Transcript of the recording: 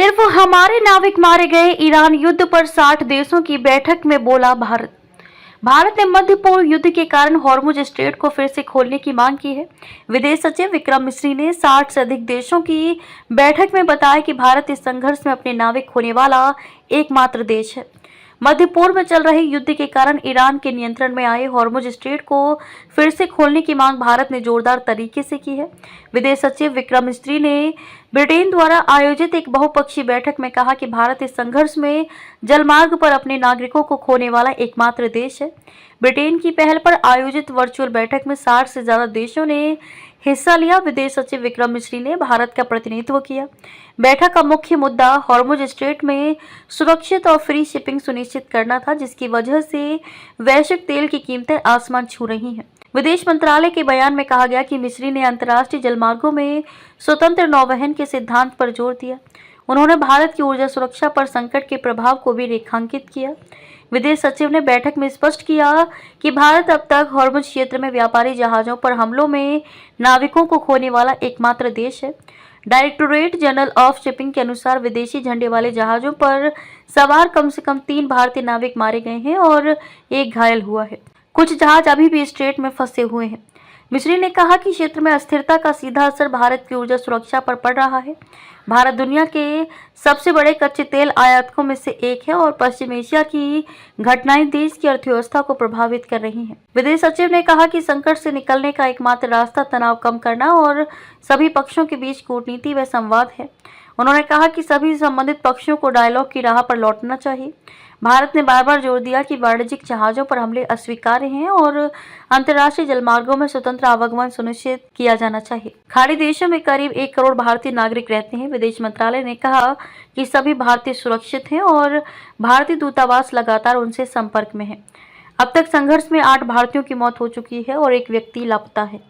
सिर्फ हमारे नाविक मारे गए, ईरान युद्ध पर 60 देशों की बैठक में बोला भारत। भारत ने मध्य पूर्व युद्ध के कारण हॉर्मुज स्ट्रेट को फिर से खोलने की मांग की है। विदेश सचिव विक्रम मिस्री ने 60 से अधिक देशों की बैठक में बताया कि भारत इस संघर्ष में अपने नाविक खोने वाला एकमात्र देश है। मध्य पूर्व में चल रहे युद्ध के कारण ईरान के नियंत्रण में आए हॉर्मुज स्ट्रेट को फिर से खोलने की मांग भारत ने जोरदार तरीके से की है। विदेश सचिव विक्रम मिस्री ने ब्रिटेन द्वारा आयोजित एक बहुपक्षीय बैठक में कहा कि भारत इस संघर्ष में जलमार्ग पर अपने नागरिकों को खोने वाला एकमात्र देश है। ब्रिटेन की पहल पर आयोजित वर्चुअल बैठक में 60 से ज्यादा देशों ने हिस्सा लिया। विदेश सचिव विक्रम मिस्री ने भारत का प्रतिनिधित्व किया। बैठक का मुख्य मुद्दा हॉर्मुज स्ट्रेट में सुरक्षित और फ्री शिपिंग सुनिश्चित करना था, जिसकी वजह से वैश्विक तेल की कीमतें आसमान छू रही हैं। विदेश मंत्रालय के बयान में कहा गया कि मिस्री ने अंतर्राष्ट्रीय जलमार्गों में स्वतंत्र नौवहन के सिद्धांत पर जोर दिया। उन्होंने भारत की ऊर्जा सुरक्षा पर संकट के प्रभाव को भी रेखांकित किया। विदेश सचिव ने बैठक में स्पष्ट किया कि भारत अब तक हॉर्मुज क्षेत्र में व्यापारी जहाजों पर हमलों में नाविकों को खोने वाला एकमात्र देश है। डायरेक्टोरेट जनरल ऑफ शिपिंग के अनुसार विदेशी झंडे वाले जहाजों पर सवार कम से कम 3 भारतीय नाविक मारे गए हैं और 1 घायल हुआ है। कुछ जहाज अभी भी स्ट्रेट में फंसे हुए हैं। मिस्री ने कहा कि क्षेत्र में अस्थिरता का सीधा असर भारत की ऊर्जा सुरक्षा पर पड़ रहा है। भारत दुनिया के सबसे बड़े कच्चे तेल आयातकों में से एक है और पश्चिम एशिया की घटनाएं देश की अर्थव्यवस्था को प्रभावित कर रही हैं। विदेश सचिव ने कहा कि संकट से निकलने का एकमात्र रास्ता तनाव कम करना और सभी पक्षों के बीच कूटनीति व संवाद है। उन्होंने कहा कि सभी संबंधित पक्षों को डायलॉग की राह पर लौटना चाहिए। भारत ने बार बार जोर दिया कि वाणिज्यिक जहाजों पर हमले अस्वीकार्य हैं और अंतर्राष्ट्रीय जलमार्गों में स्वतंत्र आवागमन सुनिश्चित किया जाना चाहिए। खाड़ी देशों में करीब 1 करोड़ भारतीय नागरिक रहते हैं। विदेश मंत्रालय ने कहा कि सभी भारतीय सुरक्षित हैं और भारतीय दूतावास लगातार उनसे संपर्क में है। अब तक संघर्ष में 8 भारतीयों की मौत हो चुकी है और 1 व्यक्ति लापता है।